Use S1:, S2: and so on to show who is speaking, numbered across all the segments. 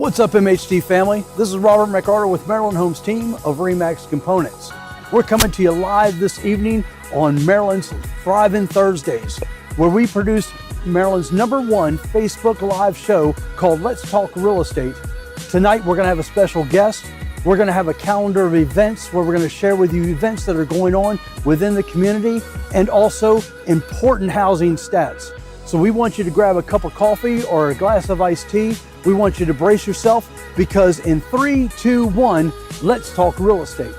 S1: What's up, MHT family? This is Robert McArtor with Maryland Homes team of RE/MAX Components. We're coming to you live this evening on Maryland's Thriving Thursdays, where we produce Maryland's #1 Facebook Live show called Let's Talk Real Estate. Tonight, we're going to have a special guest. We're going to have a calendar of events where we're going to share with you events that are going on within the community and also important housing stats. So we want you to grab a cup of coffee or a glass of iced tea. We want you to brace yourself because in 3, 2, 1, let's talk real estate.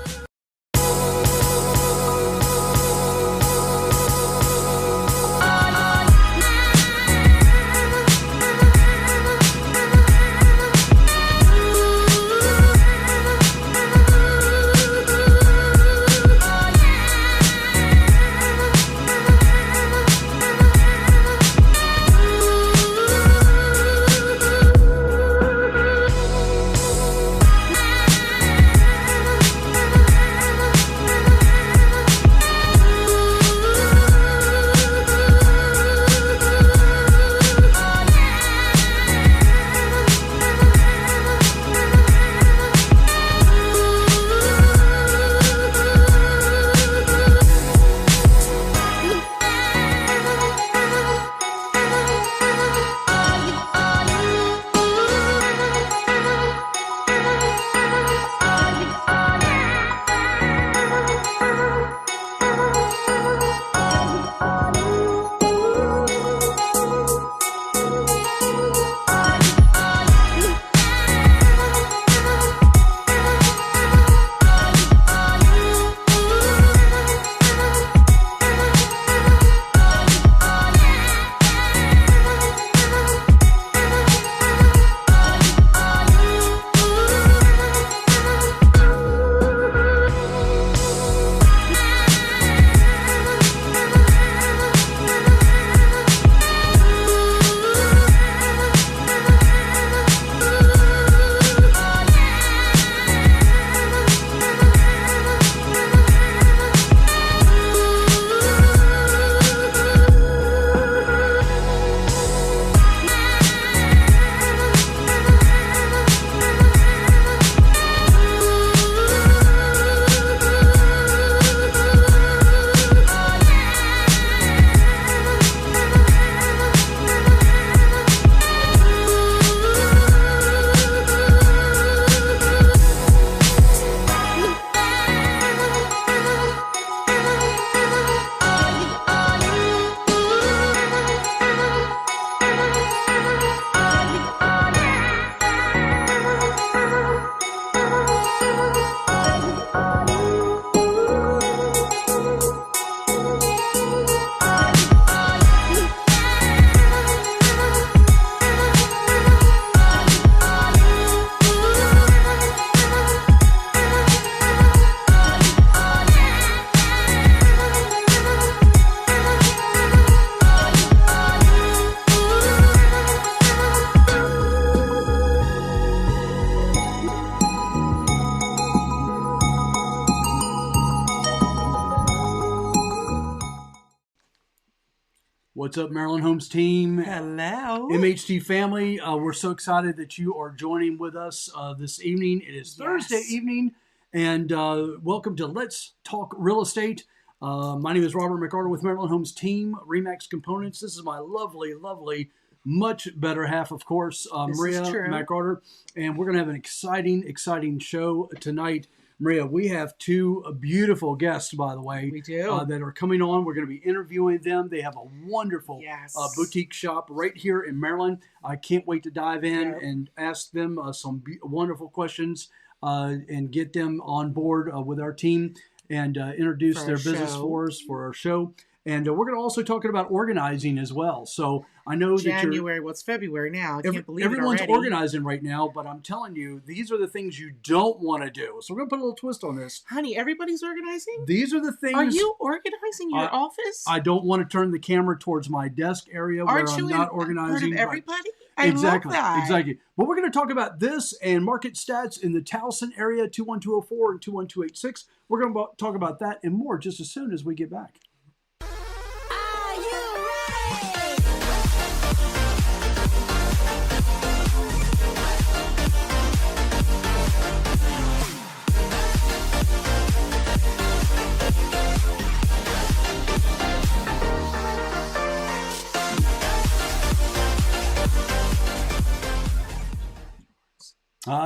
S1: What's up, Maryland Homes team?
S2: Hello.
S1: MHT family, we're so excited that you are joining with us this evening. It is Thursday evening, and welcome to Let's Talk Real Estate. My name is Robert McArtor with Maryland Homes team, RE/MAX Components. This is my lovely, much better half, of course, Maria McArtor, and we're going to have an exciting show tonight. Maria, we have two beautiful guests, by the way.
S2: We do.
S1: That are coming on. We're going to be interviewing them. They have a wonderful boutique shop right here in Maryland. I can't wait to dive in and ask them some wonderful questions and get them on board with our team and introduce their business for us for our show. And we're going to also talk about organizing as well. So I know
S2: January, what's February now? I can't believe
S1: everyone's
S2: it already.
S1: organizing right now, but I'm telling you, these are the things you don't want to do. So we're going to put a little twist on this.
S2: Honey, everybody's organizing?
S1: These are the things.
S2: Are you organizing your office?
S1: I don't want to turn the camera towards my desk area where I'm not organizing.
S2: Part of everybody? I love that.
S1: Exactly. But we're going to talk about this and market stats in the Towson area, 21204 and 21286. We're going to talk about that and more just as soon as we get back.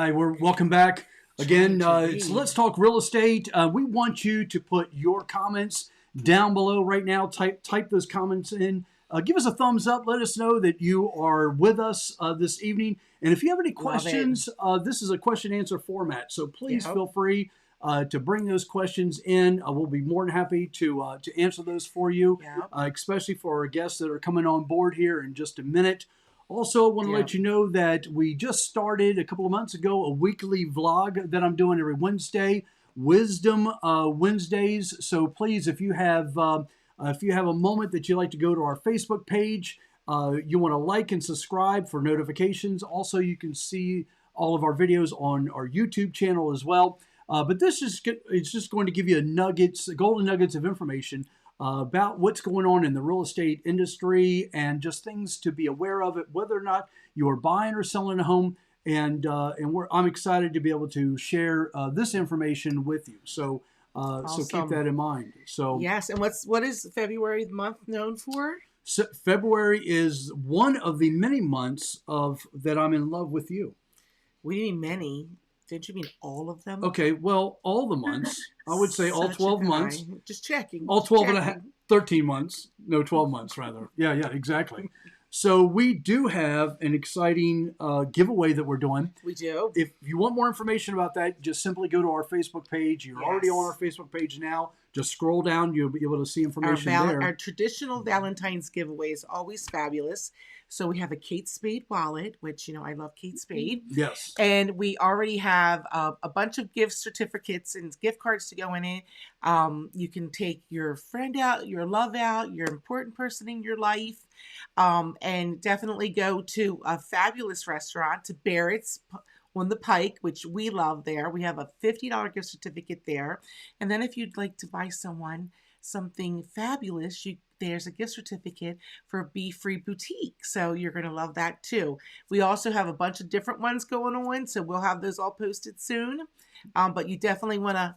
S1: Hi, we're welcome back. Again, it's Let's Talk Real Estate. We want you to put your comments down below right now. Type those comments in. Give us a thumbs up. Let us know that you are with us this evening. And if you have any questions, this is a question answer format. So please feel free to bring those questions in. We'll be more than happy to answer those for you, especially for our guests that are coming on board here in just a minute. Also, I want to let you know that we just started a couple of months ago a weekly vlog that I'm doing every Wednesday, Wisdom Wednesdays. So please, if you have a moment that you'd like to go to our Facebook page, you want to like and subscribe for notifications. Also, you can see all of our videos on our YouTube channel as well. But this is it's just going to give you golden nuggets of information about what's going on in the real estate industry and just things to be aware of it, whether or not you are buying or selling a home. And I'm excited to be able to share this information with you. So so keep that in mind. So
S2: yes, and what is February month known for?
S1: So February is one of the many months that I'm in love with you.
S2: We mean many. Didn't you mean all of them?
S1: Okay, well, all the months. I would say all 12 months.
S2: Just checking.
S1: All 12 and a half, 13 months. No, 12 months, rather. Yeah, exactly. So we do have an exciting giveaway that we're doing.
S2: We do.
S1: If you want more information about that, just simply go to our Facebook page. You're already on our Facebook page now. Just scroll down. You'll be able to see information there.
S2: Our traditional Valentine's giveaway is always fabulous. So we have a Kate Spade wallet, which, I love Kate Spade.
S1: Yes.
S2: And we already have a bunch of gift certificates and gift cards to go in it. You can take your friend out, your love out, your important person in your life, and definitely go to a fabulous restaurant, to Barrett's on the Pike, which we love there. We have a $50 gift certificate there. And then if you'd like to buy someone something fabulous, there's a gift certificate for Be Free Boutique. So you're going to love that too. We also have a bunch of different ones going on, so we'll have those all posted soon. But you definitely want to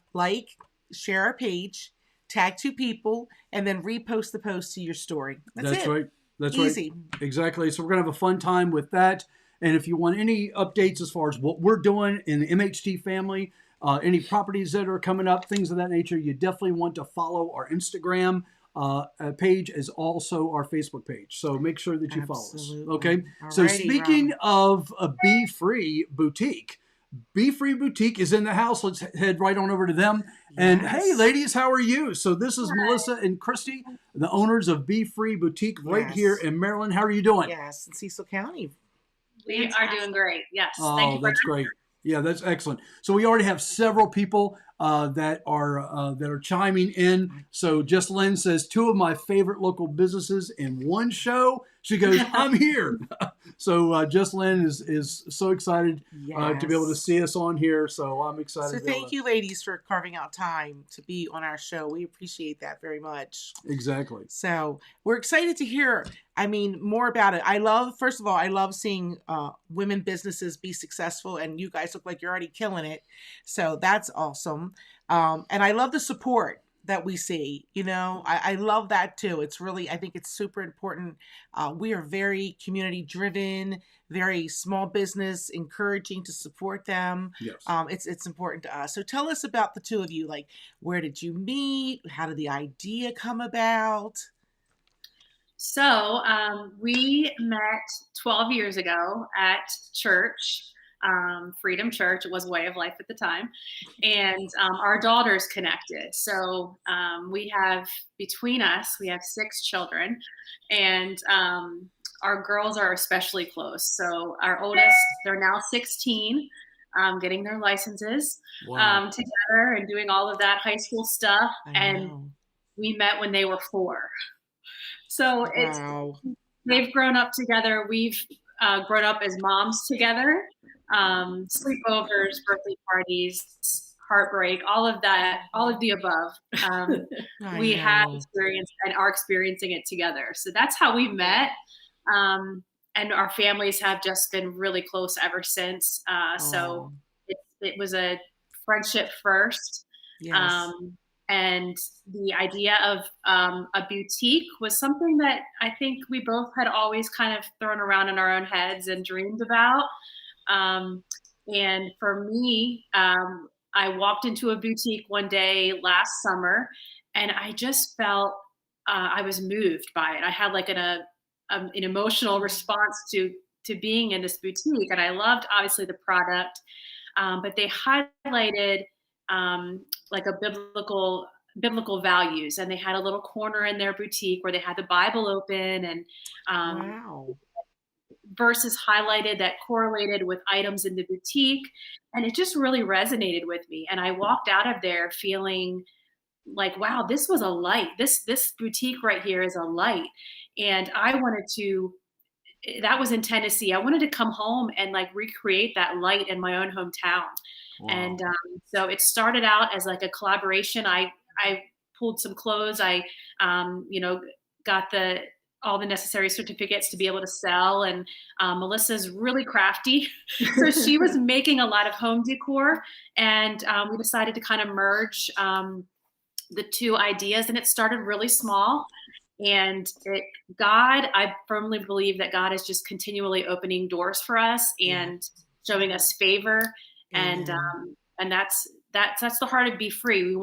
S2: share our page, tag 2 people, and then repost the post to your story. That's it.
S1: Right. That's
S2: easy.
S1: Right. Exactly. So we're going to have a fun time with that. And if you want any updates as far as what we're doing in the MHT family, any properties that are coming up, things of that nature, you definitely want to follow our Instagram page as also our Facebook page. So make sure that you follow us. Okay. So speaking of a Be Free Boutique, Be Free Boutique is in the house. Let's head right on over to them. And hey, ladies, how are you? So this is Melissa and Christy, the owners of Be Free Boutique right here in Maryland. How are you doing?
S2: Yes, in Cecil County.
S3: We are doing great. Yes.
S1: Oh,
S3: thank you.
S1: That's great. Yeah, that's excellent. So we already have several people that are chiming in. So Just Lynn says 2 of my favorite local businesses in one show. She goes, I'm here. So Just Lynn is so excited to be able to see us on here. So I'm excited.
S2: So thank you, ladies, for carving out time to be on our show. We appreciate that very much.
S1: Exactly.
S2: So we're excited to hear, more about it. First of all, I love seeing women businesses be successful, and you guys look like you're already killing it. So that's awesome. And I love the support that we see. I love that too. It's really, I think it's super important. We are very community driven, very small business, encouraging to support them.
S1: Yes.
S2: It's important to us. So tell us about the 2 of you. Like, where did you meet? How did the idea come about?
S3: So we met 12 years ago at church. Freedom Church. It was Way of Life at the time. And our daughters connected. So between us, we have 6 children. And our girls are especially close. So our oldest, they're now 16, getting their licenses together and doing all of that high school stuff. And we met when they were 4. So they've grown up together. We've grown up as moms together. Sleepovers, birthday parties, heartbreak, all of that, all of the above. We have experienced and are experiencing it together. So that's how we met. And our families have just been really close ever since. So it was a friendship first.
S2: Yes.
S3: And the idea of a boutique was something that I think we both had always kind of thrown around in our own heads and dreamed about. And for me, I walked into a boutique one day last summer, and I just felt I was moved by it. I had like an emotional response to being in this boutique, and I loved obviously the product, but they highlighted like a biblical values, and they had a little corner in their boutique where they had the Bible open, and
S2: Wow.
S3: verses highlighted that correlated with items in the boutique, and it just really resonated with me. And I walked out of there feeling like, wow, this was a light. This boutique right here is a light. And I wanted to, that was in Tennessee. I wanted to come home and like recreate that light in my own hometown.
S1: Wow.
S3: And so it started out as like a collaboration. I pulled some clothes. I got all the necessary certificates to be able to sell. And Melissa's really crafty. So she was making a lot of home decor. And we decided to kind of merge the two ideas. And it started really small. And I firmly believe that God is just continually opening doors for us and showing us favor. And that's the heart of Be Free.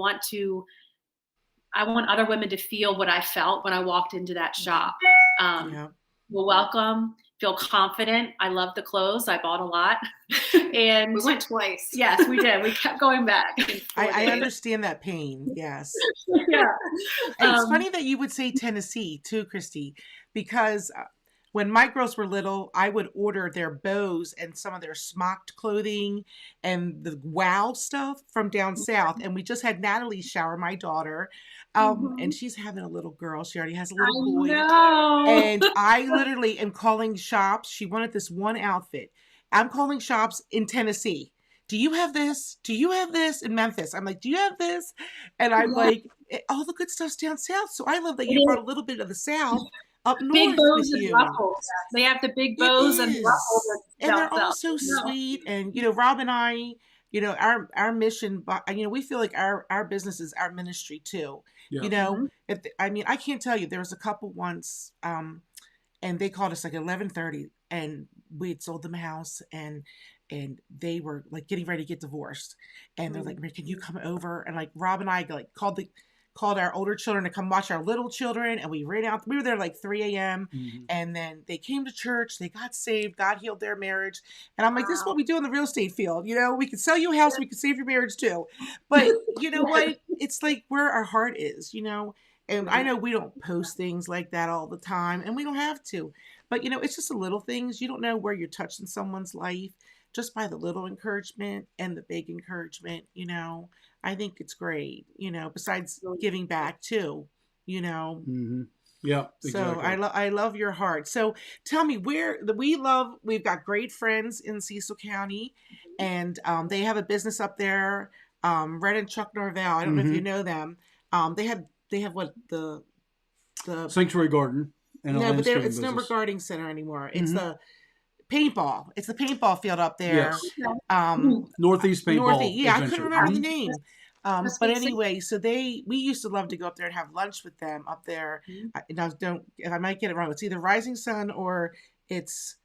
S3: I want other women to feel what I felt when I walked into that shop. Feel welcome, feel confident. I love the clothes. I bought a lot. And
S4: we went twice.
S3: Yes, we did. We kept going back.
S2: I understand that pain. Yes.
S3: Yeah.
S2: It's funny that you would say Tennessee too, Christy, because when my girls were little, I would order their bows and some of their smocked clothing and the wow stuff from down south. And we just had Natalie shower my daughter. And she's having a little girl. She already has a little boy. And I literally am calling shops. She wanted this one outfit. I'm calling shops in Tennessee. Do you have this? Do you have this in Memphis? I'm like, do you have this? And I'm like, all the good stuff's down south. So I love that you brought a little bit of the south up north
S3: big bows
S2: with
S3: and
S2: you.
S3: ruffles. They have the big bows and ruffles.
S2: And they're all so sweet. And, Rob and I, our mission, we feel like our business is our ministry too.
S1: Yeah.
S2: I can't tell you, there was a couple once, and they called us like 11:30 and we had sold them a house and they were like getting ready to get divorced. And they're like, can you come over? And like Rob and I like called our older children to come watch our little children. And we ran out. We were there like 3 a.m. And then they came to church. They got saved. God healed their marriage. And I'm like, this is what we do in the real estate field. We can sell you a house. We can save your marriage too. But you know what? It's like where our heart is, And I know we don't post things like that all the time. And we don't have to. But, it's just the little things. You don't know where you're touching someone's life just by the little encouragement and the big encouragement, I think it's great, besides giving back too,
S1: Mm-hmm. Yeah, exactly.
S2: So I love your heart. So tell me we've got great friends in Cecil County and they have a business up there, Red and Chuck Norvell. I don't know if you know them. They have what the
S1: Sanctuary Garden. And
S2: no, but it's no regarding center anymore. It's the paintball. It's the paintball field up there.
S1: Yes. Northeast Paintball.
S2: Yeah, I couldn't remember the name. But anyway, so we used to love to go up there and have lunch with them up there. If I might get it wrong, it's either Rising Sun or it's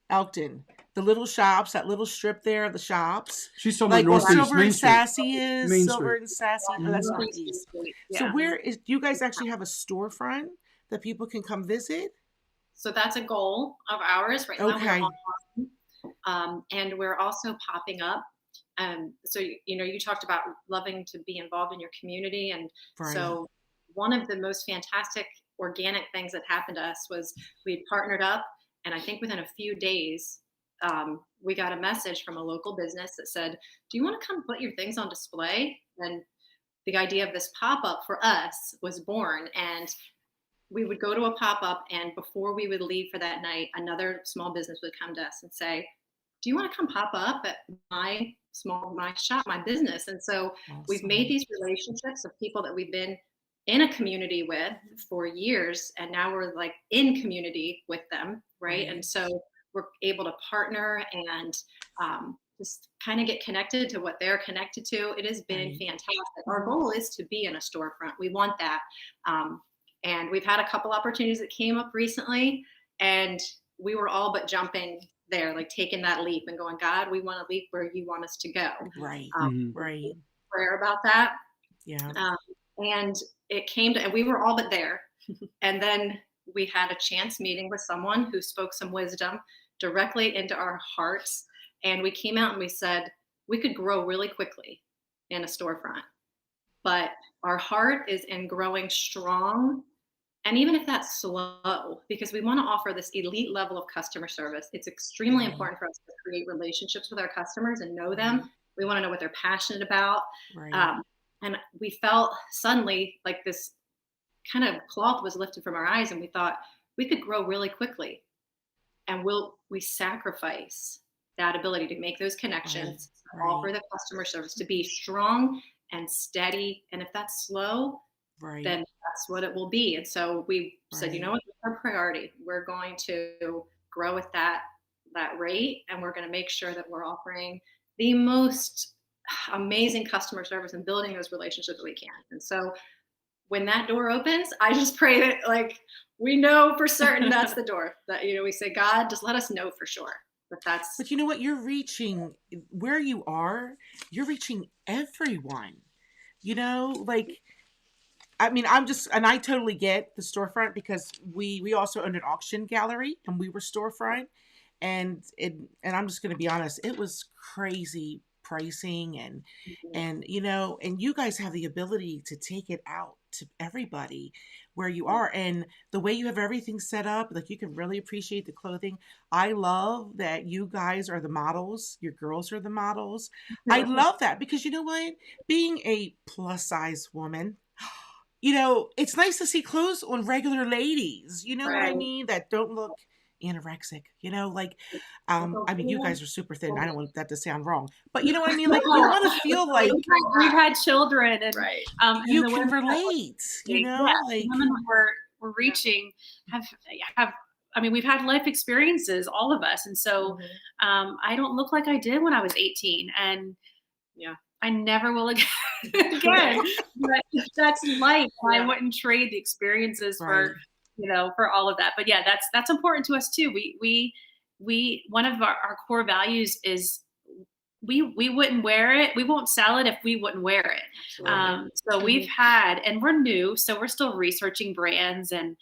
S2: Elkton. The little shops, that little strip there, the shops.
S1: She's talking
S2: like
S1: about Northeast
S2: Silver
S1: Main
S2: and
S1: Street.
S2: Sassy is.
S1: Main
S2: Silver
S1: Street.
S2: and Sassy. Oh, that's Northeast. So do you guys actually have a storefront that people can come visit?
S3: So that's a goal of ours right now.
S2: Okay.
S3: And we're also popping up. So, you talked about loving to be involved in your community. And so one of the most fantastic organic things that happened to us was we had partnered up. And I think within a few days, we got a message from a local business that said, do you want to come put your things on display? And the idea of this pop-up for us was born. And we would go to a pop-up, and before we would leave for that night, another small business would come to us and say, do you want to come pop up at my shop, my business? And so we've made these relationships of people that we've been in a community with for years, and now we're like in community with them, right? And so we're able to partner and just kind of get connected to what they're connected to. It has been fantastic. Our goal is to be in a storefront. We want that. And we've had a couple opportunities that came up recently, and we were all but jumping
S4: there, like taking that leap and going, God, we want to leap where you want us to go.
S2: Right.
S1: Mhm.
S2: Right.
S4: Prayer about that.
S2: Yeah.
S4: And it came to, and we were all but there. And then we had a chance meeting with someone who spoke some wisdom directly into our hearts. And we came out and we said, we could grow really quickly in a storefront, but our heart is in growing strong. And even if that's slow, because we want to offer this elite level of customer service, it's extremely
S2: Right.
S4: important for us to create relationships with our customers and know them. We want to know what they're passionate about.
S2: Right.
S4: And we felt suddenly like this kind of cloth was lifted from our eyes, and we thought we could grow really quickly. And we sacrifice that ability to make those connections,
S2: Right.
S4: offer the customer service, to be strong and steady. And if that's slow,
S2: Right.
S4: then that's what it will be. And so we said, you
S2: Right.
S4: know what, our priority, we're going to grow with that rate, and we're going to make sure that we're offering the most amazing customer service and building those relationships that we can. And so when that door opens, I just pray that, like, we know for certain that's the door, that, you know, we say, God, just let us know for sure that that's.
S2: But you know what? You're reaching where you are. You're reaching everyone. You know, like, I mean, and I totally get the storefront, because we also owned an auction gallery and we were storefront, and I'm just going to be honest, it was crazy pricing, and you know, and you guys have the ability to take it out to everybody where you are, and the way you have everything set up, like, you can really appreciate the clothing. I love that you guys are the models, your girls are the models. I love that, because you know what, being a plus size woman, you know, it's nice to see clothes on regular ladies, you know what I mean, that don't look anorexic, you know, like, I mean, you guys are super thin. I don't want that to sound wrong, but you know what I mean? Like, you want to feel like
S4: We've had children, and
S2: you
S4: and the
S2: can
S4: women
S2: relate, you know, like,
S3: women that we're reaching have, I mean, we've had life experiences, all of us. And so I don't look like I did when I was 18, and I never will again. But that's life. I wouldn't trade the experiences for, for all of that. But yeah, that's important to us too. We one of our core values is we wouldn't wear it. We won't sell it if we wouldn't wear it. So we've had, and we're new, so we're still researching brands and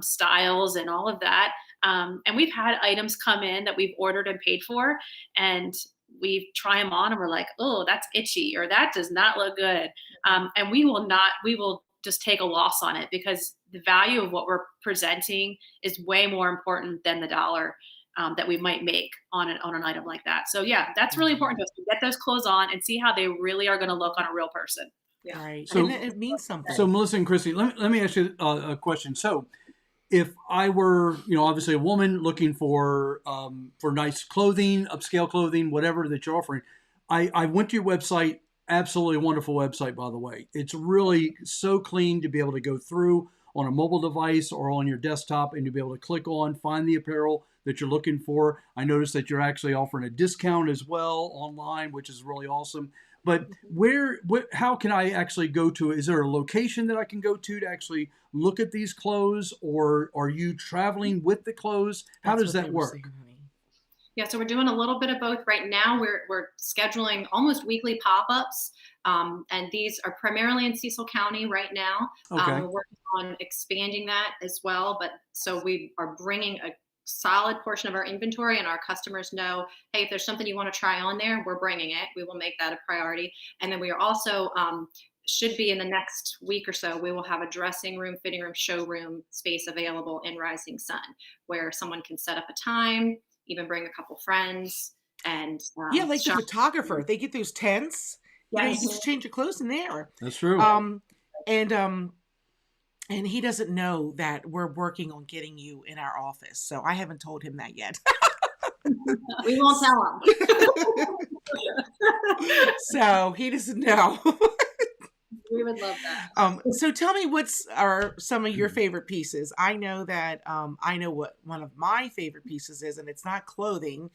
S3: styles and all of that. And we've had items come in that we've ordered and paid for, and we try them on and we're like, oh, that's itchy, or that does not look good. And we will just take a loss on it, because the value of what we're presenting is way more important than the dollar that we might make on an item like that. So yeah, that's really important to us, to get those clothes on and see how they really are going to look on a real person.
S2: Yeah. Right.
S1: So
S2: and it means something.
S1: So Melissa and Christy, let me ask you a question. So if I were, obviously a woman looking for nice clothing, upscale clothing, whatever that you're offering, I went to your website. Absolutely wonderful website, by the way. It's really so clean to be able to go through on a mobile device or on your desktop, and to be able to click on, find the apparel that you're looking for. I noticed that you're actually offering a discount as well online, which is really awesome. But how can I actually go to it? Is there a location that I can go to actually look at these clothes, or are you traveling with the clothes? How does that work?
S4: Yeah, so we're doing a little bit of both right now. We're scheduling almost weekly pop-ups, and these are primarily in Cecil County right now.
S1: Okay.
S4: We're working on expanding that as well, but so we are bringing a solid portion of our inventory, and our customers know, hey, if there's something you want to try on there, we're bringing it. We will make that a priority. And then we are also should be in the next week or so, we will have a dressing room, fitting room, showroom space available in Rising Sun, where someone can set up a time, even bring a couple friends, and
S2: like the photographer, they get those tents.
S4: Yes.
S2: You can change your clothes in there.
S1: That's true.
S2: And he doesn't know that we're working on getting you in our office, so I haven't told him that yet.
S4: We won't tell him.
S2: So he doesn't know.
S4: We would love that.
S2: So tell me, are some of your favorite pieces? I know that I know what one of my favorite pieces is, and it's not clothing.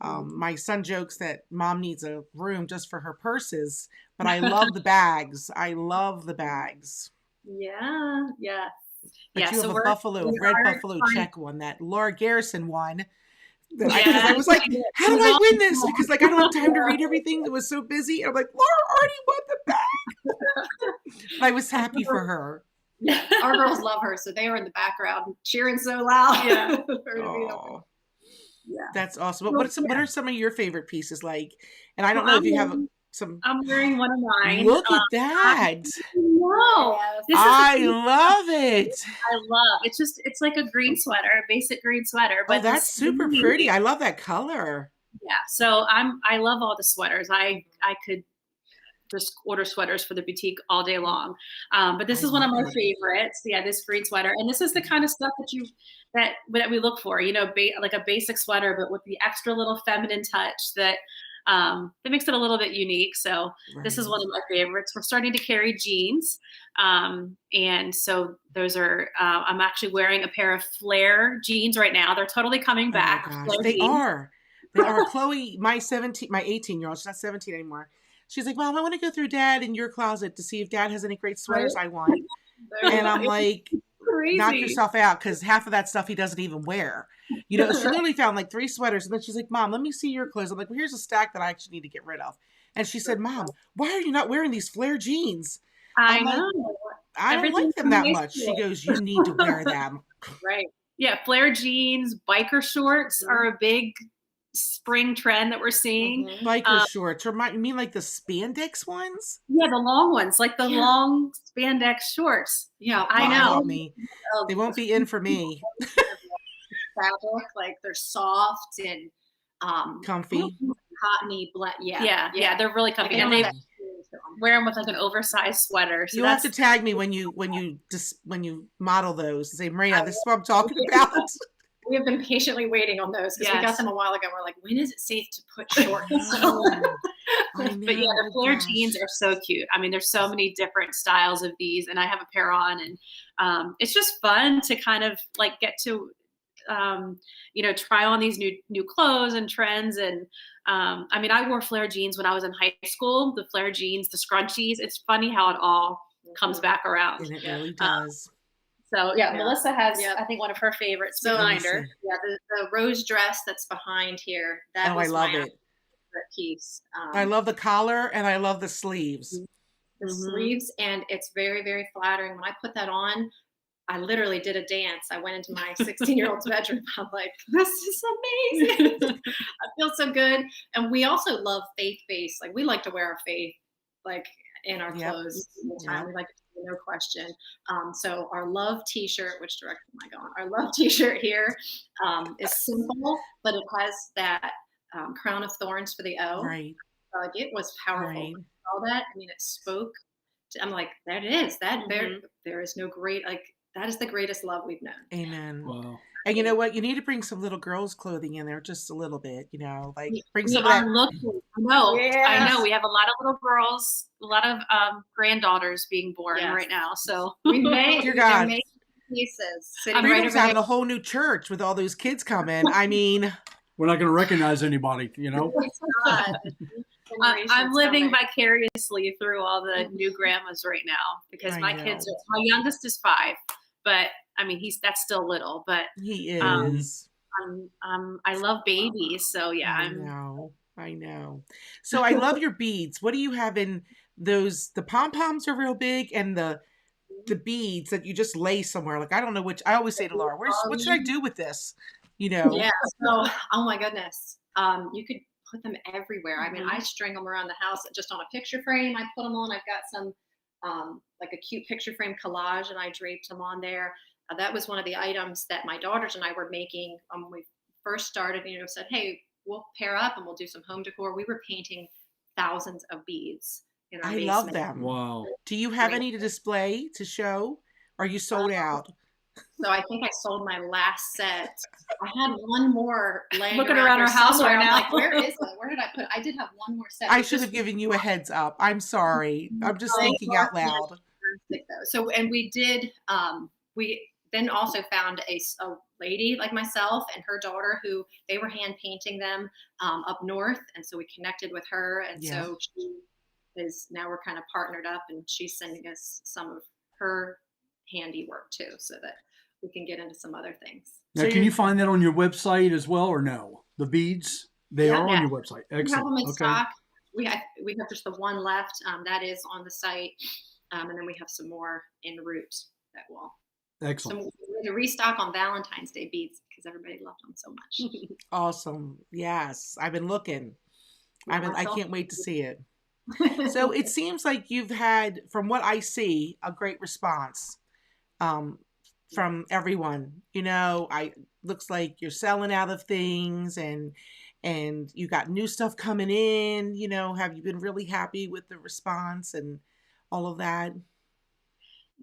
S2: My son jokes that mom needs a room just for her purses, but I love the bags. I love the bags.
S4: Yeah.
S2: But you have a red buffalo check one that Laura Garrison won Because I was like, how do I win this? Because like I don't have time to read everything. It was so busy. And I'm like, Laura already won the bag. I was happy for her.
S4: Yeah, our girls love her, so they were in the background cheering so loud.
S3: Yeah.
S2: Oh,
S4: Yeah.
S2: that's awesome. But what are some of your favorite pieces like? And I don't know if you have some.
S3: I'm wearing one of mine.
S2: Look at that.
S3: Wow.
S2: I love it.
S3: I love it's like a green sweater, a basic green sweater. But
S2: that's super pretty. I love that color.
S3: Yeah. So I love all the sweaters. I could just order sweaters for the boutique all day long. But this is one of my favorites. Yeah, this green sweater. And this is the kind of stuff that we look for, like a basic sweater, but with the extra little feminine touch that makes it a little bit unique. So this is one of my favorites. We're starting to carry jeans. And so those are, I'm actually wearing a pair of flare jeans right now. They're totally coming back.
S2: They are. Chloe, my 18-year-old, she's not 17 anymore. She's like, Mom, I want to go through Dad in your closet to see if Dad has any great sweaters I want. And I'm like,
S3: crazy.
S2: Knock yourself out, because half of that stuff he doesn't even wear. She literally found like 3 sweaters, and then she's like, Mom, let me see your clothes. I'm like, well, here's a stack that I actually need to get rid of. And she said, Mom, why are you not wearing these flare jeans?
S3: I know.
S2: I don't like them that much. She goes, you need to wear them.
S3: Right. Yeah, flare jeans, biker shorts are a big spring trend that we're seeing.
S2: Biker shorts. You mean like the spandex ones?
S3: Yeah, the long ones, like the long spandex shorts.
S4: Yeah,
S3: I know.
S2: They won't be in for me.
S4: Fabric, like they're soft and
S2: comfy,
S4: cottony.
S3: Yeah, they're really comfy, and they wear them with like an oversized sweater. So
S2: you have to tag me when you model those and say, Maria, this is what I'm talking about.
S4: We have been patiently waiting on those because we got them a while ago. We're like, when is it safe to put shorts?
S3: But yeah, the flare jeans are so cute. I mean, there's so many different styles of these, and I have a pair on, and it's just fun to kind of like get to, try on these new clothes and trends. And I mean, I wore flare jeans when I was in high school. The flare jeans, the scrunchies. It's funny how it all comes back around.
S2: And it really does.
S3: So yeah, Melissa has, I think, one of her favorites behind her.
S4: Yeah, the rose dress that's behind here. That was
S2: I love
S4: my
S2: it.
S4: favorite piece.
S2: I love the collar and I love the sleeves.
S4: The sleeves, and it's very, very flattering. When I put that on, I literally did a dance. I went into my 16-year-old's bedroom. I'm like, this is amazing. I feel so good. And we also love faith-based. Like, we like to wear our faith, like, in our clothes all the time. We like it, no question. So our love t-shirt, which direction am I going? Our love t-shirt here is simple, but it has that crown of thorns for the O.
S2: Right.
S4: It was powerful.
S2: Right.
S4: All that, I mean, it spoke. I'm like, that is that. There is no great, like, that is the greatest love we've known.
S2: Amen.
S1: Wow.
S2: And you know what? You need to bring some little girls' clothing in there, just a little bit. Like bring some of that.
S3: I know. We have a lot of little girls, a lot of granddaughters being born right now. So
S4: we may,
S2: dear God,
S4: pieces.
S2: Freedom's having a whole new church with all those kids coming. I mean,
S1: we're not going to recognize anybody,
S3: I'm living vicariously through all the new grandmas right now because my youngest is 5, but I mean, that's still little, but
S2: he is.
S3: I love babies, so yeah.
S2: I know. So I love your beads. What do you have in those? The pom-poms are real big, and the beads that you just lay somewhere. Like, I don't know which. I always say to Laura, what should I do with this?
S4: Yeah. So, oh my goodness. You could put them everywhere. I mean, I string them around the house just on a picture frame. I put them on. I've got some like a cute picture frame collage, and I draped them on there. That was one of the items that my daughters and I were making when we first started. Said, hey, we'll pair up and we'll do some home decor. We were painting thousands of beads in our basement.
S2: Love them.
S1: Wow.
S2: Do you have any to display, to show? Are you sold out?
S4: So I think I sold my last set. I had one more laying
S3: looking around our house right now.
S4: I'm like, where is it? Where did I put it? I did have one more set.
S2: I should have given you a heads up. I'm sorry. I'm just thinking out loud.
S4: So, and we did, we then also found a lady like myself and her daughter who they were hand painting them up north. And so we connected with her. And so she is, now we're kind of partnered up, and she's sending us some of her handiwork too, so that we can get into some other things.
S1: Now,
S2: So
S1: can you find that on your website as well, or no? The beads, they are on
S4: Yeah.
S1: your website.
S4: We have them
S1: Excellent.
S4: in
S1: Okay.
S4: stock. We have just the one left. That is on the site, and then we have some more en route that will.
S1: Excellent.
S4: So we're going to restock on Valentine's Day beads because everybody loved them so much.
S2: Awesome. Yes, I've been looking. I can't wait to see it.
S4: it.
S2: So it seems like you've had, from what I see, a great response from everyone. You know, looks like you're selling out of things, and you got new stuff coming in. You know, have you been really happy with the response and all of that?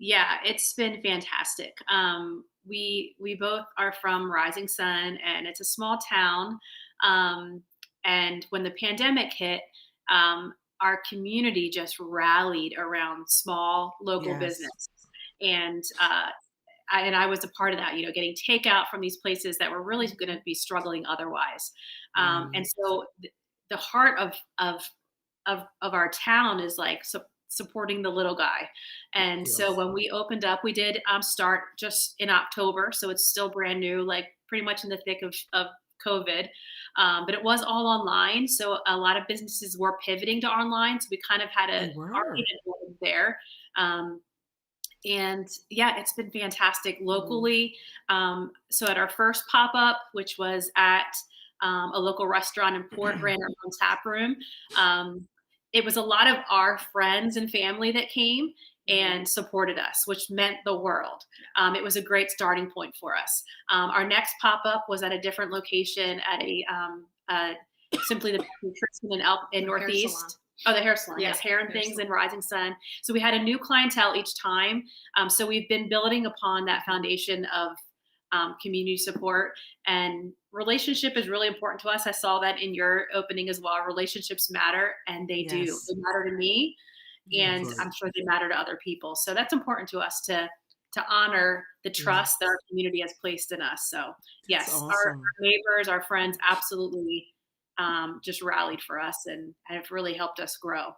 S3: Yeah, it's been fantastic. We both are from Rising Sun, and it's a small town. And when the pandemic hit, our community just rallied around small local
S2: Yes.
S3: business, and I was a part of that. You know, getting takeout from these places that were really going to be struggling otherwise. And so the heart of our town is like supporting the little guy. And so when we opened up, we did start just in October. So it's still brand new, like pretty much in the thick of COVID. But it was all online. So a lot of businesses were pivoting to online. So we kind of had a market there. And yeah, it's been fantastic locally. So at our first pop-up, which was at a local restaurant in Port Granite Run Tap Room, it was a lot of our friends and family that came and supported us, which meant the world. It was a great starting point for us. Our next pop-up was at a different location at Simply the Nutrition in Northeast. Oh, the hair salon. Yes, Hair and Things in Rising Sun. So we had a new clientele each time. So we've been building upon that foundation of community support, and relationship is really important to us. I saw that in your opening as well. Relationships matter, and they do. They matter to me, and I'm sure they matter to other people. So that's important to us to honor the trust that our community has placed in us. So yes,
S2: awesome.
S3: Our neighbors, our friends absolutely just rallied for us and have really helped us grow.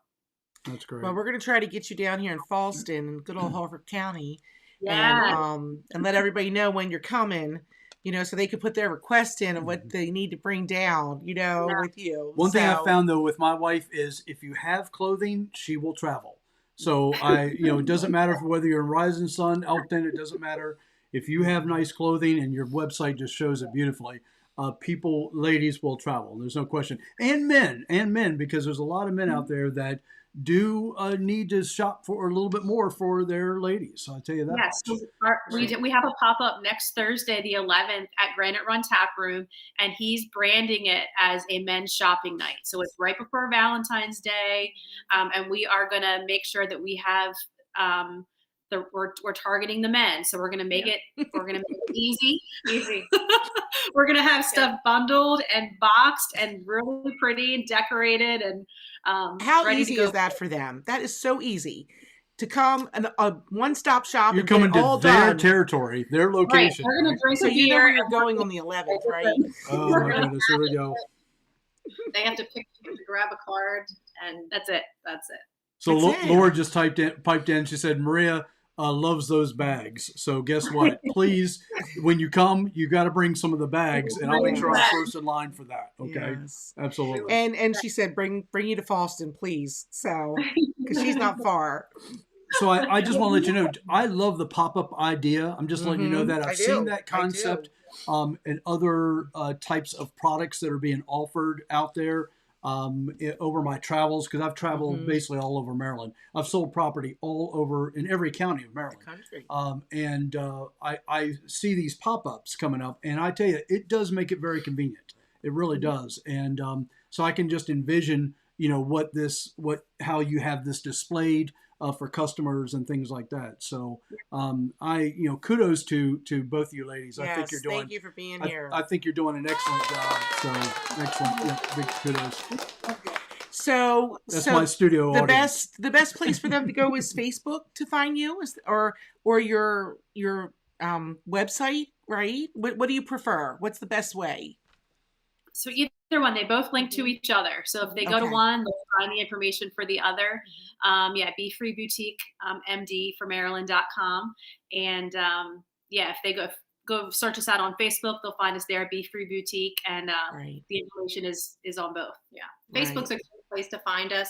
S1: That's great.
S2: Well, we're going to try to get you down here in Falston, in good old Harford County,
S3: Yeah.
S2: and let everybody know when you're coming, you know, so they could put their request in of what they need to bring down, you know, with you.
S1: One thing I found though with my wife is if you have clothing, she will travel. So it doesn't matter whether you're in Rising Sun, Elkton, it doesn't matter. If you have nice clothing and your website just shows it beautifully, ladies will travel. There's no question. And men, because there's a lot of men out there that do need to shop for a little bit more for their ladies. So I'll tell you that.
S3: Yes, we have a pop-up next Thursday, the 11th, at Granite Run Tap Room, and he's branding it as a men's shopping night. So it's right before Valentine's Day, and we are going to make sure that we have we're targeting the men. So we're going to make it easy. We're going to have stuff bundled and boxed and really pretty and decorated and
S2: how easy is that for them? That is so easy to come a one-stop shop.
S1: You're coming to their territory, their location.
S3: Right. We're going to drink
S2: so
S3: a
S2: you know
S3: beer.
S2: where you're going on the 11th, right?
S1: Oh my goodness, here we go.
S4: They have to grab a card, and that's it.
S1: So Laura just piped in. She said Maria loves those bags. So guess what? Please, when you come, you got to bring some of the bags, and I'll make sure I'm first in line for that. Okay,
S2: yes.
S1: Absolutely.
S2: And she said, bring you to Falston, please. So because she's not far.
S1: So I just want to let you know, I love the pop-up idea. I'm just letting you know that I've seen that concept and other types of products that are being offered out there. Over my travels, because I've traveled basically all over Maryland. I've sold property all over in every county of Maryland. And I see these pop-ups coming up, and I tell you, it does make it very convenient. It really does. And so I can just envision, how you have this displayed for customers and things like that. So kudos to both of you ladies.
S2: Yes,
S1: I think you're doing.
S2: Thank you for being here.
S1: I think you're doing an excellent job. So excellent. Yeah, big kudos.
S2: So
S1: that's my studio audience.
S2: The best place for them to go is Facebook to find you, or your website, right? What do you prefer? What's the best way?
S3: So either one, they both link to each other. So if they go to one, they'll find the information for the other. Be Free Boutique, MD for Maryland.com. And if they go search us out on Facebook, they'll find us there, Be Free Boutique, and
S2: Right.
S3: the information is on both. Yeah,
S2: Right.
S3: Facebook's a good place to find us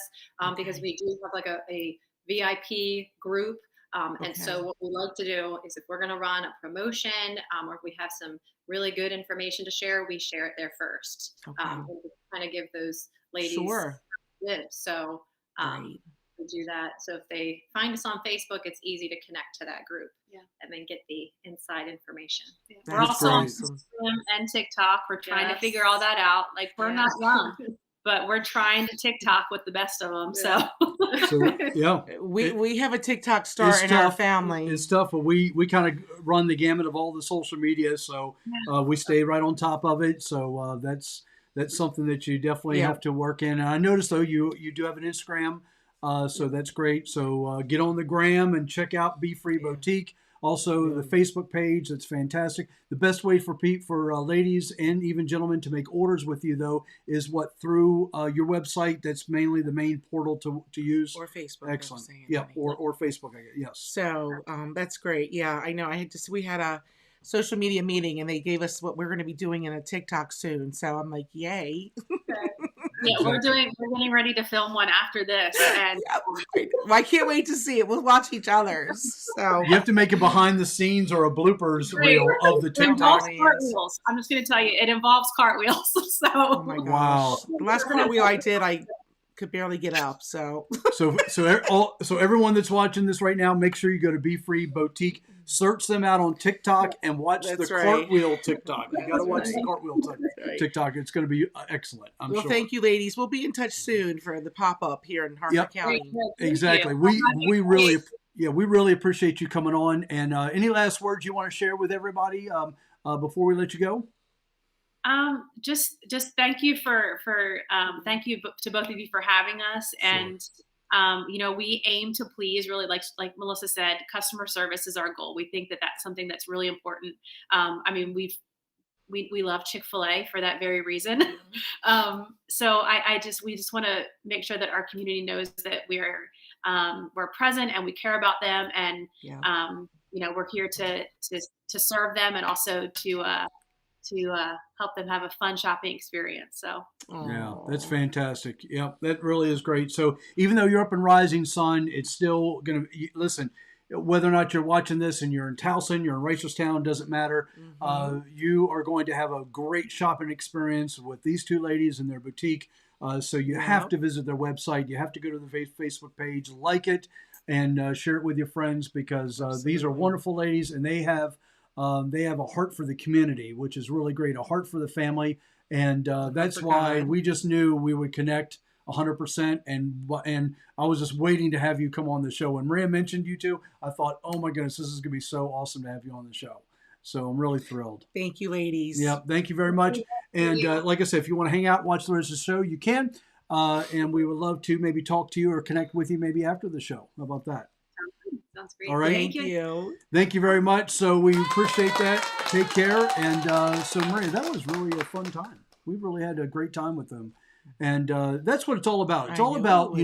S3: because
S2: Okay.
S3: we do have like a VIP group. And so
S2: Okay.
S3: what we like to do is if we're going to run a promotion or if we have some really good information to share, we share it there first.
S2: Okay.
S3: And to kind of give those ladies
S2: Sure.
S3: tips. So
S2: Right.
S3: we do that. So if they find us on Facebook, it's easy to connect to that group and then get the inside information. Yeah. We're
S2: That's
S3: also on
S2: awesome.
S3: Instagram and TikTok. We're trying to
S4: Yes.
S3: figure all that out. Like we're not
S4: Yes.
S3: young, but we're trying to TikTok with the best of them. So
S1: So yeah,
S2: We have a TikTok star
S1: It's
S2: in our
S1: tough.
S2: family.
S1: it's tough, but we kind of run the gamut of all the social media, so we stay right on top of it. So that's something that you definitely
S2: Yeah.
S1: have to work in. And I noticed though you do have an Instagram, so that's great. So get on the gram and check out Be Free Boutique. Also, the Facebook page, that's fantastic. The best way for ladies and even gentlemen to make orders with you, though, is through your website. That's mainly the main portal to use.
S2: Or Facebook.
S1: Excellent.
S2: Saying,
S1: Yeah,
S2: honey.
S1: or Facebook, I guess. Yes.
S2: So that's great. Yeah, I know. We had a social media meeting and they gave us what we're going to be doing in a TikTok soon. So I'm like, yay.
S3: yeah, we're getting ready to film one after this. And
S2: Well, I can't wait to see it. We'll watch each other's. So
S1: You have to make a behind the scenes or a bloopers reel of the
S3: it
S1: TikTok.
S3: involves
S2: Yes.
S3: cartwheels. I'm just going to tell you, it involves cartwheels. So
S2: oh my gosh.
S1: Wow.
S2: The last cartwheel I did, I could barely get up. So
S1: So everyone that's watching this right now, make sure you go to Be Free Boutique, search them out on TikTok, and watch
S2: That's
S1: the
S2: right.
S1: cartwheel TikTok. You got to
S2: That's
S1: watch
S2: right.
S1: the cartwheel
S2: right.
S1: TikTok. It's going to be excellent. I'm
S2: well,
S1: sure.
S2: thank you, ladies. We'll be in touch soon for the pop up here in Harford
S1: Yep.
S2: County.
S3: Thank you.
S1: Exactly. We really appreciate you coming on. And any last words you want to share with everybody before we let you go?
S3: Just thank you thank you to both of you for having us. And we aim to please, really, like Melissa said, customer service is our goal. We think that that's something that's really important. I mean, we love Chick-fil-A for that very reason. So we just want to make sure that our community knows that we're present and we care about them, and we're here to serve them and also to help them have a fun shopping experience. So
S1: yeah, that's fantastic. Yeah, that really is great. So even though you're up in Rising Sun, it's still going to listen. Whether or not you're watching this and you're in Towson, you're in Reisterstown, doesn't matter. You are going to have a great shopping experience with these two ladies in their boutique. So you have to visit their website. You have to go to the Facebook page, like it, and share it with your friends, because these are wonderful ladies, and they have a heart for the community, which is really great, a heart for the family. And that's why we just knew we would connect 100%. And I was just waiting to have you come on the show. When Maria mentioned you two, I thought, oh my goodness, this is going to be so awesome to have you on the show. So I'm really thrilled.
S2: Thank you, ladies.
S1: Yep. Thank you very much. And like I said, if you want to hang out, watch the rest of the show, you can. And we would love to maybe talk to you or connect with you maybe after the show. How about that?
S3: sounds great.
S1: All right.
S2: Thank you.
S1: Thank you very much. So we appreciate that. Take care. And so, Maria, that was really a fun time. We really had a great time with them. And that's what it's all about. It's all about,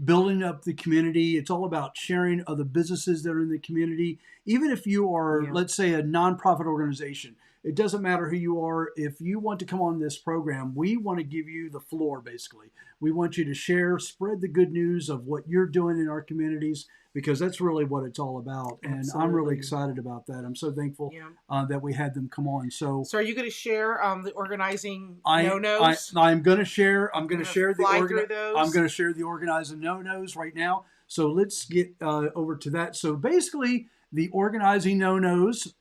S1: building up the community. It's all about sharing other businesses that are in the community. Even if you are, let's say, a nonprofit organization, it doesn't matter who you are. If you want to come on this program, we want to give you the floor, basically. We want you to share, spread the good news of what you're doing in our communities, because that's really what it's all about. And I'm really excited about that. I'm so thankful that we had them come on. So
S2: are you going to share the organizing no-nos?
S1: I'm going to share. I'm going to share the
S2: I'm
S1: going to share the organizing no-nos right now. So let's get over to that. So basically, the organizing no-nos,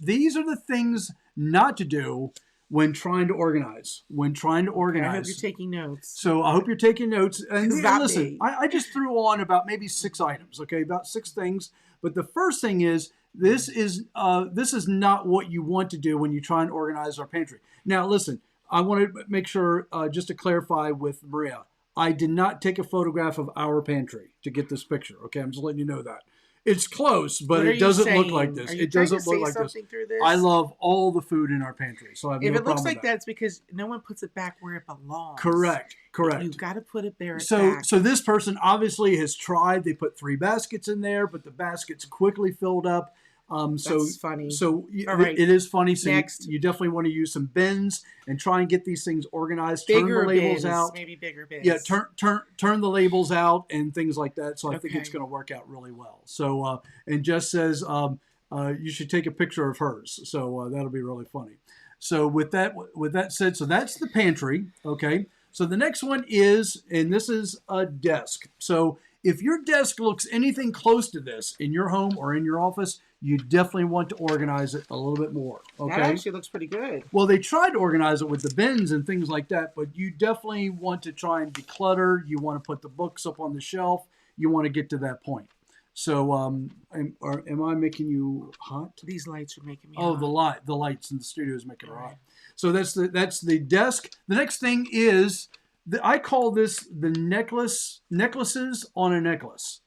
S1: these are the things not to do when trying to organize. I hope
S2: you're taking notes.
S1: So I hope you're taking notes. And listen,
S2: me.
S1: I just threw on about maybe 6 items, okay? About 6 things. But the first thing is, this is not what you want to do when you try and organize our pantry. Now, listen, I want to make sure, just to clarify with Maria, I did not take a photograph of our pantry to get this picture, okay? I'm just letting you know that. It's close, but it doesn't look like this. It doesn't look like this. I love all the food in our pantry, so I have no problem with that. If it looks like
S2: that, it's because no one puts it back where it belongs.
S1: Correct.
S2: You've got to put it there.
S1: So this person obviously has tried. They put 3 baskets in there, but the baskets quickly filled up.
S2: That's funny.
S1: So
S2: All right.
S1: it is funny. So
S2: Next.
S1: you definitely want to use some bins and try and get these things organized.
S2: Bigger
S1: turn the labels
S2: bins,
S1: out.
S2: maybe bigger bins.
S1: Yeah, turn the labels out and things like that. So I think it's
S2: Okay.
S1: going to work out really well. So and Jess says you should take a picture of hers. So that'll be really funny. So with that said, so that's the pantry. Okay. So the next one is, and this is a desk. So if your desk looks anything close to this in your home or in your office, you definitely want to organize it a little bit more. Okay.
S2: That actually looks pretty good.
S1: Well, they tried to organize it with the bins and things like that, but you definitely want to try and declutter. You want to put the books up on the shelf. You want to get to that point. So, am I making you hot?
S2: These lights are making me
S1: Oh,
S2: hot.
S1: the lights in the studio is making it
S2: All
S1: hot.
S2: right.
S1: So that's the desk. The next thing is I call this the necklaces on a necklace.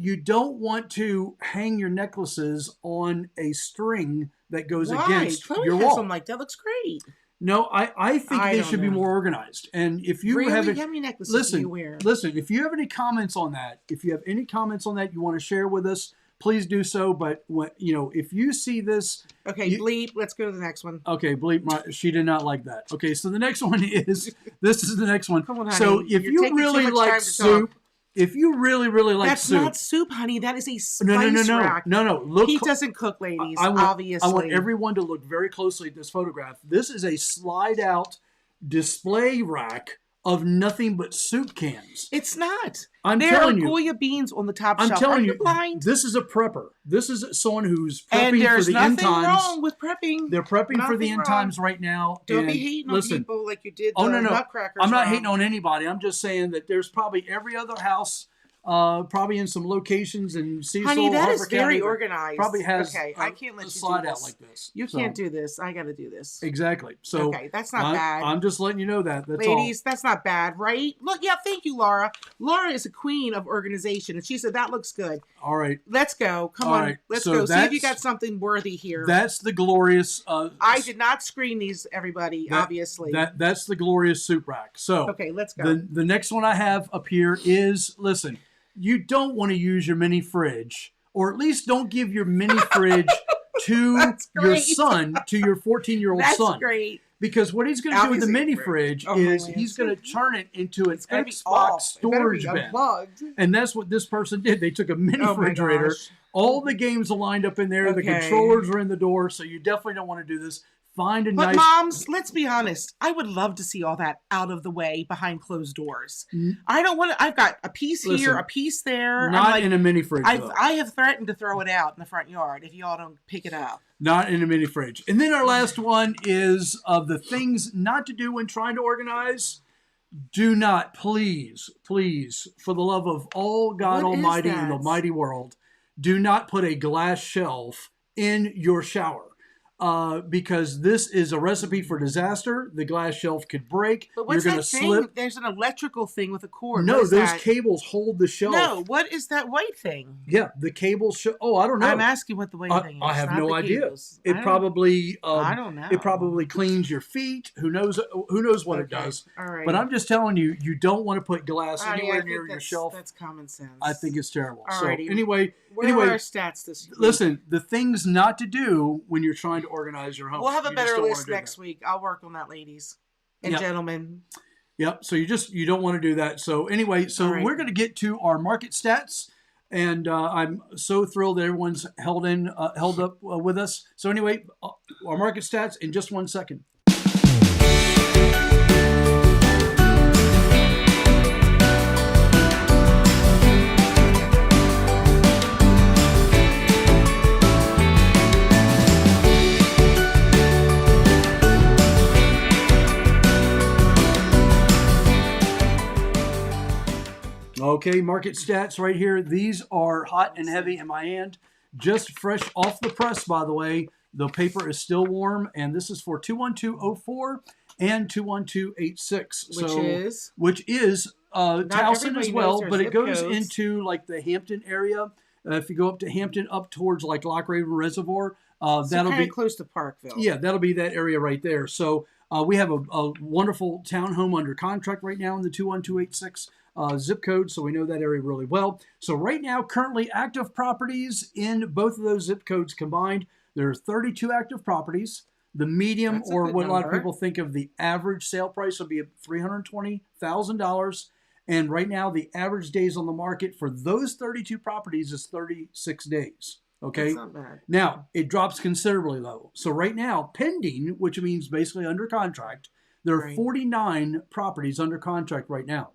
S1: You don't want to hang your necklaces on a string that goes against
S2: Chloe
S1: your
S2: has
S1: wall.
S2: some like that. Looks great.
S1: No, I think
S2: I
S1: they
S2: don't
S1: should be
S2: know.
S1: more organized. And if you
S2: Really?
S1: have
S2: How many necklaces do you wear?
S1: listen, if you have any comments on that, you want to share with us, please do so. But if you see this,
S2: Okay, bleep. Let's go to the next one.
S1: okay, bleep. She did not like that. Okay, so the next one is this is the next one.
S2: Come on, honey.
S1: So if
S2: You're
S1: you
S2: taking too
S1: really
S2: much
S1: like
S2: time to
S1: soup,
S2: talk.
S1: if you really like
S2: That's
S1: soup,
S2: not soup, honey. That is a spice
S1: no,
S2: rack.
S1: no. Look,
S2: He doesn't cook, ladies.
S1: I
S2: Obviously.
S1: want everyone to look very closely at this photograph. This is a slide out display rack of nothing but soup cans.
S2: It's not.
S1: I'm
S2: there
S1: telling
S2: are
S1: you.
S2: Goya beans on the top
S1: I'm
S2: shelf.
S1: telling
S2: are
S1: you,
S2: blind?
S1: this is a prepper. This is someone who's
S2: And
S1: prepping for
S2: there's
S1: the end
S2: nothing
S1: times.
S2: wrong with prepping.
S1: They're prepping for the
S2: Nothing
S1: end
S2: wrong.
S1: times right now.
S2: Don't
S1: and
S2: be hating
S1: listen,
S2: on people like you did the
S1: Oh no,
S2: Nutcrackers.
S1: I'm not
S2: Rob.
S1: hating on anybody. I'm just saying that there's probably every other house, probably in some locations in Cecil,
S2: Honey, that is
S1: Harper
S2: very
S1: County,
S2: organized.
S1: probably has
S2: Okay, I can't let
S1: a
S2: you do
S1: slide out
S2: this.
S1: like this.
S2: You
S1: So,
S2: can't do this. I got to do this.
S1: exactly. So
S2: Okay, that's not bad.
S1: I'm just letting you know that. That's
S2: Ladies, that's not bad, right? Look, yeah, thank you, Laura. Laura is a queen of organization, and she said that looks good.
S1: all. All right.
S2: Let's go. Come
S1: All
S2: on.
S1: right,
S2: Let's
S1: so
S2: go. See if you
S1: that's-
S2: got something worthy here.
S1: That's the glorious.
S2: I did not screen these, everybody, obviously.
S1: That's the glorious soup rack. So
S2: Okay, let's go.
S1: the next one I have up here is, listen, you don't want to use your mini fridge, or at least don't give your mini fridge to
S2: That's
S1: your
S2: great.
S1: son, to your 14-year-old
S2: That's
S1: son.
S2: great.
S1: Because what he's going to do with the
S2: Obviously,
S1: mini
S2: great.
S1: fridge
S2: Oh,
S1: is
S2: man.
S1: he's going to turn it into an
S2: It's gotta be
S1: Xbox
S2: off. It better be
S1: storage bin.
S2: unplugged.
S1: And that's what this person did. They took a mini
S2: Oh, my
S1: refrigerator.
S2: gosh.
S1: All the games are lined up in there. The
S2: Okay.
S1: controllers are in the door. So you definitely don't want to do this. Find a
S2: But
S1: nice...
S2: moms, let's be honest. I would love to see all that out of the way behind closed doors. I don't want to. I've got a piece here,
S1: Listen,
S2: a piece there.
S1: Not
S2: I'm like,
S1: in a mini fridge, though.
S2: I have threatened to throw it out in the front yard if y'all don't pick it up.
S1: Not in a mini fridge. And then our last one is of the things not to do when trying to organize. Do not, please, for the love of all God
S2: What is
S1: Almighty in the
S2: that?
S1: mighty world, do not put a glass shelf in your shower. Because this is a recipe for disaster. The glass shelf could break.
S2: But what's
S1: You're
S2: that
S1: going
S2: thing?
S1: to slip.
S2: There's an electrical thing with a cord.
S1: No,
S2: What is
S1: those
S2: that?
S1: cables hold the shelf.
S2: No, what is that white thing?
S1: Yeah, the cables. Oh, I don't know.
S2: I'm asking what the white thing is.
S1: I have
S2: not
S1: no
S2: the
S1: idea.
S2: cables.
S1: It probably.
S2: I don't know.
S1: It probably cleans your feet. Who knows? Who knows what it
S2: Okay,
S1: does?
S2: all right.
S1: But I'm just telling you, you don't want to put glass
S2: Honey, I
S1: anywhere
S2: think
S1: near your
S2: that's-
S1: shelf.
S2: That's common sense.
S1: I think it's terrible. So
S2: Alrighty.
S1: anyway,
S2: Where are our stats this week?
S1: listen. The things not to do when you're trying to organize your home.
S2: We'll have a
S1: You just
S2: better
S1: don't wanna
S2: list
S1: do
S2: next
S1: that.
S2: week. I'll work on that, ladies and
S1: Yep.
S2: gentlemen.
S1: Yep. So you don't want to do that. So anyway, so
S2: All right.
S1: we're going to get to our market stats, and I'm so thrilled that everyone's held up with us. So anyway, our market stats in just 1 second. Okay, market stats right here. These are hot and heavy in my hand. Just fresh off the press, by the way. The paper is still warm, and this is for 21204 and 21286. Which is Towson as
S2: everybody
S1: well,
S2: knows their
S1: but it
S2: zip
S1: goes
S2: codes.
S1: into like the Hampton area. If you go up to Hampton, up towards like Lock Raven Reservoir,
S2: So
S1: that'll
S2: kind
S1: be
S2: of close to Parkville.
S1: yeah, that'll be that area right there. So We have a wonderful townhome under contract right now in the 21286 zip code, so we know that area really well. So right now, currently active properties in both of those zip codes combined, there are 32 active properties. The medium,
S2: That's a
S1: or
S2: good
S1: what a lot of
S2: number.
S1: people think of the average sale price, will be $320,000. And right now, the average days on the market for those 32 properties is 36 days. Okay.
S2: That's not bad.
S1: Now, it drops considerably low. So right now, pending, which means basically under contract, there are
S2: Right.
S1: 49 properties under contract right now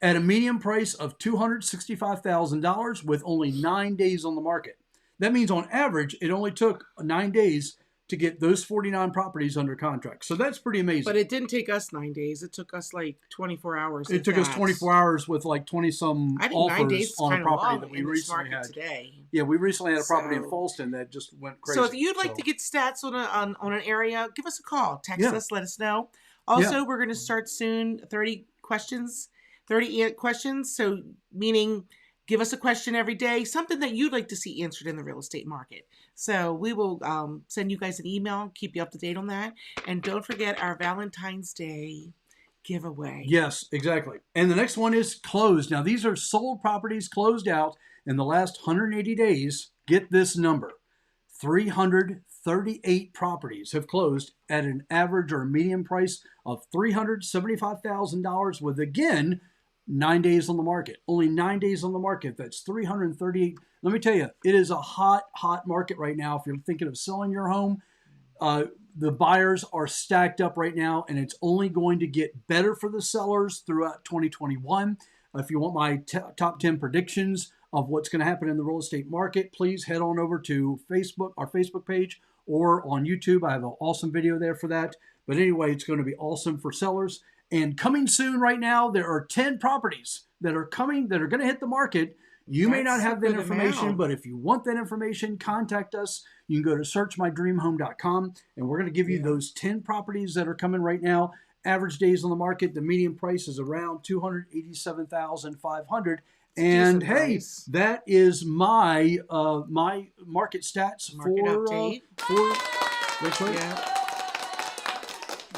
S1: at a median price of $265,000 with only 9 days on the market. That means on average, it only took 9 days to get those 49 properties under contract. So that's pretty amazing.
S2: But it didn't take us 9 days. It took us like 24 hours.
S1: It took us 24 hours with like 20-some
S2: I think 9 days
S1: offers
S2: is
S1: on a
S2: kind of
S1: property
S2: long
S1: that we
S2: in this
S1: recently
S2: market
S1: had.
S2: today.
S1: Yeah, we recently had a property in
S2: So-
S1: Falston that just went crazy.
S2: So if you'd like to get stats on an area, give us a call. Text
S1: Yeah.
S2: us, let us know. Also, we're going to start soon 30 questions. So meaning give us a question every day, something that you'd like to see answered in the real estate market. So we will send you guys an email, keep you up to date on that. And don't forget our Valentine's Day giveaway.
S1: Yes, exactly. And the next one is closed. Now, these are sold properties closed out in the last 180 days. Get this number. 338 properties have closed at an average or median price of $375,000 with, again, 9 days on the market. Only 9 days on the market. That's 338. Let me tell you, it is a hot, hot market right now. If you're thinking of selling your home, the buyers are stacked up right now, and it's only going to get better for the sellers throughout 2021. If you want my top 10 predictions of what's going to happen in the real estate market, please head on over to Facebook, our Facebook page, or on YouTube. I have an awesome video there for that. But anyway, it's going to be awesome for sellers. And coming soon right now, there are 10 properties that are coming that are going to hit the market. You may not
S2: That's a
S1: have that
S2: good
S1: information,
S2: amount.
S1: but if you want that information, contact us. You can go to searchmydreamhome.com, and we're going to give you those 10 properties that are coming right now. Average days on the market, the median price is around $287,500. And
S2: decent
S1: hey,
S2: price.
S1: that is my my market stats
S2: Market update.
S1: That's right.
S2: Yeah.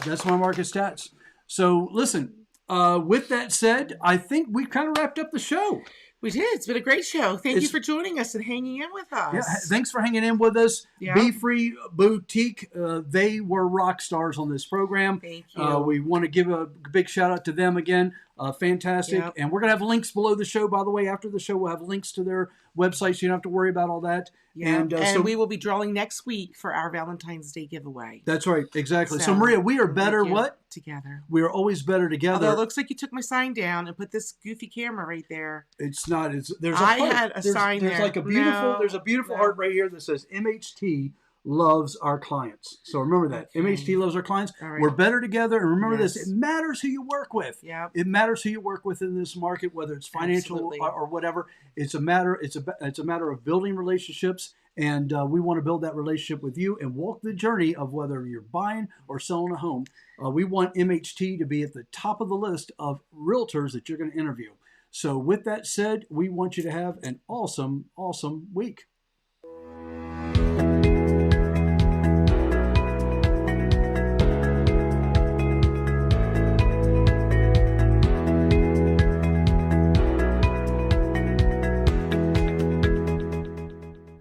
S1: That's my market stats. So listen, with that said, I think we kind of wrapped up the show.
S2: We did. It's been a great show. Thank you
S1: It's-
S2: for joining us and hanging in with us.
S1: Yeah, thanks for hanging in with us.
S2: Yeah.
S1: Be Free Boutique, they were rock stars on this program.
S2: Thank you.
S1: We want to give a big shout out to them again. Fantastic.
S2: Yep.
S1: And we're going to have links below the show, by the way. After the show, we'll have links to their website, so you don't have to worry about all that.
S2: Yeah.
S1: And,
S2: And,
S1: so
S2: we will be drawing next week for our Valentine's Day giveaway.
S1: that's right. Exactly. So,
S2: So,
S1: Maria, we are better.
S2: Thank you.
S1: What?
S2: Together.
S1: We are always better together.
S2: Although it looks like you took my sign down and put this goofy camera right there.
S1: It's not. There's a
S2: I
S1: heart.
S2: had a
S1: there's,
S2: sign
S1: there's
S2: there.
S1: like a beautiful.
S2: No,
S1: there's a beautiful
S2: no.
S1: heart right here that says MHT loves our clients. So remember that.
S2: Okay.
S1: MHT loves our clients.
S2: All right.
S1: We're better together. And remember this:
S2: Yes.
S1: it matters who you work with.
S2: Yep.
S1: It matters who you work with in this market, whether it's financial
S2: Absolutely.
S1: or whatever. It's a matter. It's a matter of building relationships, and we want to build that relationship with you and walk the journey of whether you're buying or selling a home. We want MHT to be at the top of the list of realtors that you're going to interview. So with that said, we want you to have an awesome, awesome week.